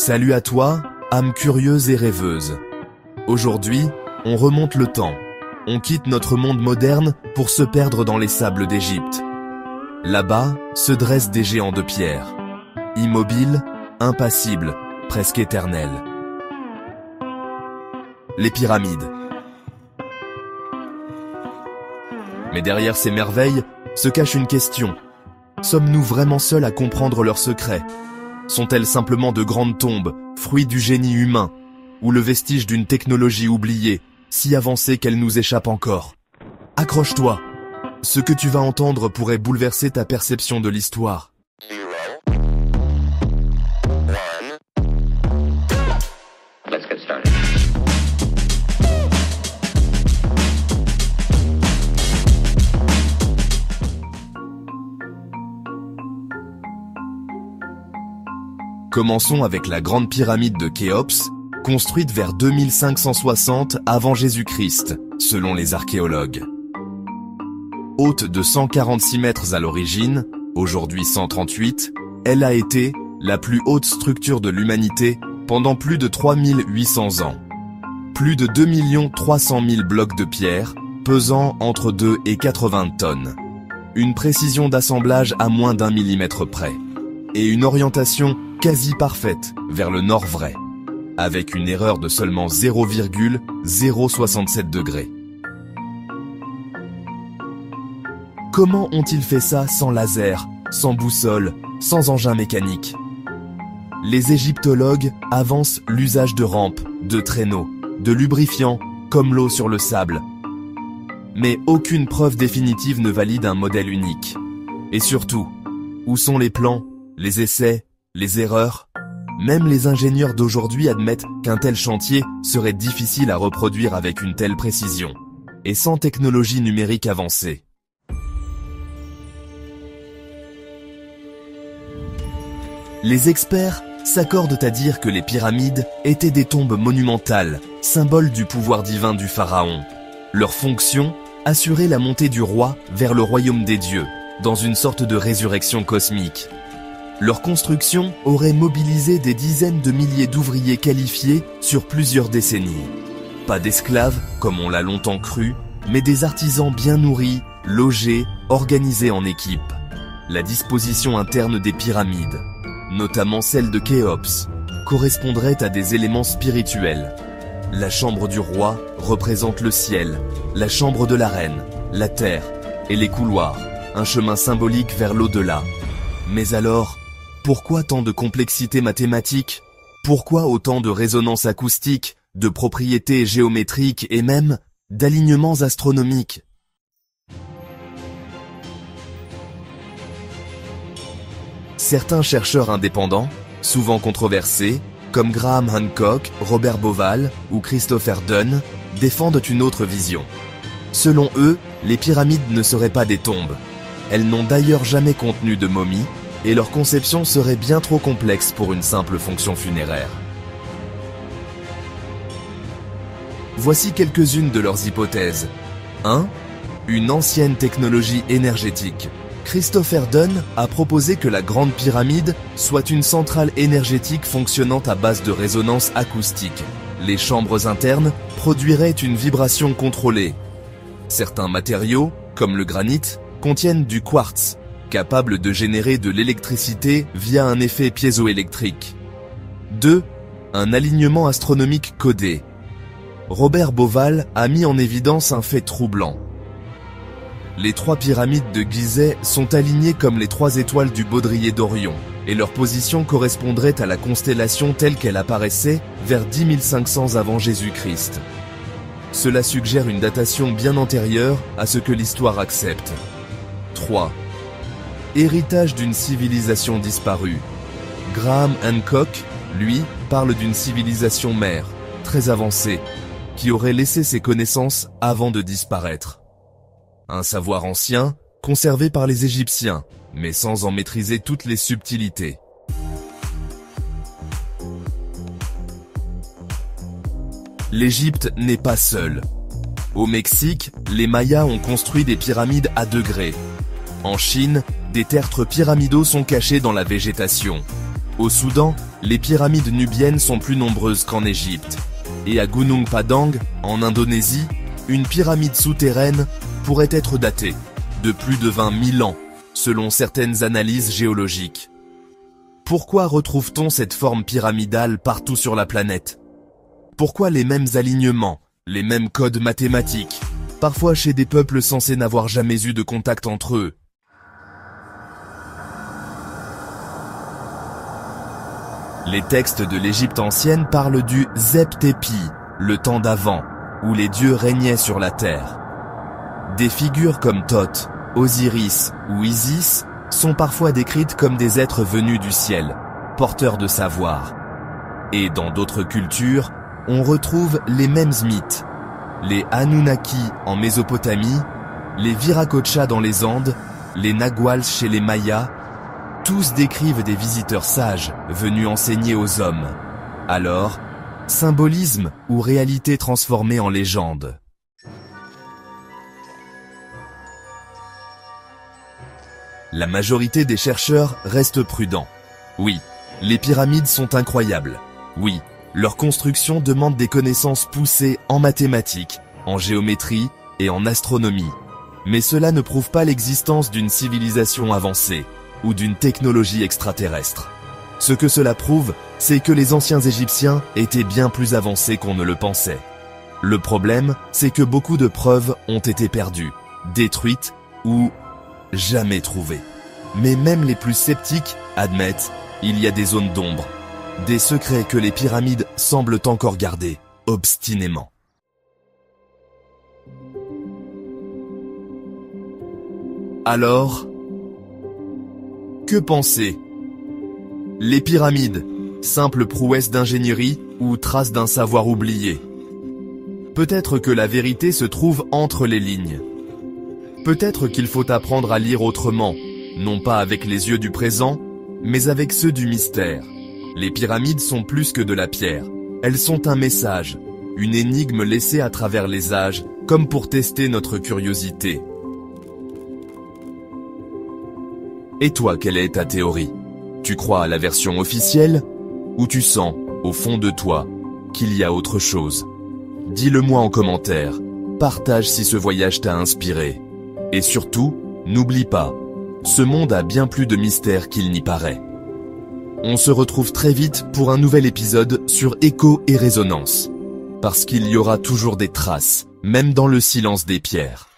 Salut à toi, âme curieuse et rêveuse. Aujourd'hui, on remonte le temps. On quitte notre monde moderne pour se perdre dans les sables d'Égypte. Là-bas, se dressent des géants de pierre. Immobiles, impassibles, presque éternels. Les pyramides. Mais derrière ces merveilles, se cache une question. Sommes-nous vraiment seuls à comprendre leurs secrets? Sont-elles simplement de grandes tombes, fruits du génie humain, ou le vestige d'une technologie oubliée, si avancée qu'elle nous échappe encore? Accroche-toi. Ce que tu vas entendre pourrait bouleverser ta perception de l'histoire. Let's get started. Commençons avec la grande pyramide de Khéops, construite vers 2560 avant Jésus-Christ, selon les archéologues. Haute de 146 mètres à l'origine, aujourd'hui 138, elle a été la plus haute structure de l'humanité pendant plus de 3800 ans. Plus de 2 300 000 blocs de pierre, pesant entre 2 et 80 tonnes. Une précision d'assemblage à moins d'1 millimètre près. Et une orientation quasi parfaite vers le nord vrai, avec une erreur de seulement 0,067 degrés. Comment ont-ils fait ça sans laser, sans boussole, sans engin mécanique? Les égyptologues avancent l'usage de rampes, de traîneaux, de lubrifiants, comme l'eau sur le sable. Mais aucune preuve définitive ne valide un modèle unique. Et surtout, où sont les plans, les essais, les erreurs? Même les ingénieurs d'aujourd'hui admettent qu'un tel chantier serait difficile à reproduire avec une telle précision, et sans technologie numérique avancée. Les experts s'accordent à dire que les pyramides étaient des tombes monumentales, symboles du pouvoir divin du pharaon. Leur fonction, assurer la montée du roi vers le royaume des dieux, dans une sorte de résurrection cosmique. Leur construction aurait mobilisé des dizaines de milliers d'ouvriers qualifiés sur plusieurs décennies. Pas d'esclaves, comme on l'a longtemps cru, mais des artisans bien nourris, logés, organisés en équipe. La disposition interne des pyramides, notamment celle de Khéops, correspondrait à des éléments spirituels. La chambre du roi représente le ciel, la chambre de la reine, la terre, et les couloirs, un chemin symbolique vers l'au-delà. Mais alors, pourquoi tant de complexité mathématique? Pourquoi autant de résonance acoustique, de propriétés géométriques et même d'alignements astronomiques? Certains chercheurs indépendants, souvent controversés, comme Graham Hancock, Robert Bauval ou Christopher Dunn, défendent une autre vision. Selon eux, les pyramides ne seraient pas des tombes. Elles n'ont d'ailleurs jamais contenu de momies, et leur conception serait bien trop complexe pour une simple fonction funéraire. Voici quelques-unes de leurs hypothèses. 1. Une ancienne technologie énergétique. Christopher Dunn a proposé que la Grande Pyramide soit une centrale énergétique fonctionnant à base de résonance acoustique. Les chambres internes produiraient une vibration contrôlée. Certains matériaux, comme le granit, contiennent du quartz, capable de générer de l'électricité via un effet piézoélectrique. 2. Un alignement astronomique codé. Robert Bauval a mis en évidence un fait troublant. Les 3 pyramides de Gizeh sont alignées comme les 3 étoiles du baudrier d'Orion, et leur position correspondrait à la constellation telle qu'elle apparaissait vers 10 500 avant Jésus-Christ. Cela suggère une datation bien antérieure à ce que l'histoire accepte. 3. Héritage d'une civilisation disparue. Graham Hancock, lui, parle d'une civilisation mère, très avancée, qui aurait laissé ses connaissances avant de disparaître. Un savoir ancien, conservé par les Égyptiens, mais sans en maîtriser toutes les subtilités. L'Égypte n'est pas seule. Au Mexique, les Mayas ont construit des pyramides à degrés. En Chine, des tertres pyramidaux sont cachés dans la végétation. Au Soudan, les pyramides nubiennes sont plus nombreuses qu'en Égypte. Et à Gunung Padang, en Indonésie, une pyramide souterraine pourrait être datée de plus de 20 000 ans, selon certaines analyses géologiques. Pourquoi retrouve-t-on cette forme pyramidale partout sur la planète? Pourquoi les mêmes alignements, les mêmes codes mathématiques, parfois chez des peuples censés n'avoir jamais eu de contact entre eux? Les textes de l'Égypte ancienne parlent du Zep-Tepi, le temps d'avant, où les dieux régnaient sur la terre. Des figures comme Thoth, Osiris ou Isis sont parfois décrites comme des êtres venus du ciel, porteurs de savoir. Et dans d'autres cultures, on retrouve les mêmes mythes. Les Anunnaki en Mésopotamie, les Viracocha dans les Andes, les Naguals chez les Mayas, tous décrivent des visiteurs sages venus enseigner aux hommes. Alors, symbolisme ou réalité transformée en légende? La majorité des chercheurs restent prudents. Oui, les pyramides sont incroyables. Oui, leur construction demande des connaissances poussées en mathématiques, en géométrie et en astronomie. Mais cela ne prouve pas l'existence d'une civilisation avancée ou d'une technologie extraterrestre. Ce que cela prouve, c'est que les anciens Égyptiens étaient bien plus avancés qu'on ne le pensait. Le problème, c'est que beaucoup de preuves ont été perdues, détruites ou jamais trouvées. Mais même les plus sceptiques admettent, il y a des zones d'ombre, des secrets que les pyramides semblent encore garder, obstinément. Alors, que penser? Les pyramides, simple prouesse d'ingénierie ou trace d'un savoir oublié? Peut-être que la vérité se trouve entre les lignes. Peut-être qu'il faut apprendre à lire autrement, non pas avec les yeux du présent, mais avec ceux du mystère. Les pyramides sont plus que de la pierre. Elles sont un message, une énigme laissée à travers les âges, comme pour tester notre curiosité. Et toi, quelle est ta théorie? Tu crois à la version officielle? Ou tu sens, au fond de toi, qu'il y a autre chose? Dis-le-moi en commentaire. Partage si ce voyage t'a inspiré. Et surtout, n'oublie pas, ce monde a bien plus de mystère qu'il n'y paraît. On se retrouve très vite pour un nouvel épisode sur Écho et Résonance. Parce qu'il y aura toujours des traces, même dans le silence des pierres.